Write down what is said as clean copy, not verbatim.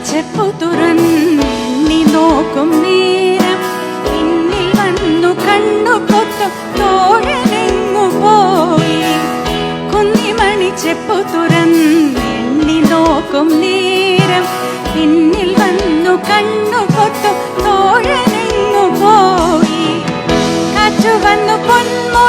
ചെപ്പു തുറന്നി നോക്കും നേരം പിന്നിൽ വന്നു കണ്ണു പൊത്തും തോഴനെങ്ങു പോയി. കുന്നിമണി ചെപ്പു തുറന്നി നോക്കും നേരം പിന്നിൽ വന്നു കണ്ണു പൊത്തും തോഴനെങ്ങു പോയി. കാറ്റു വന്നു പൊന്മു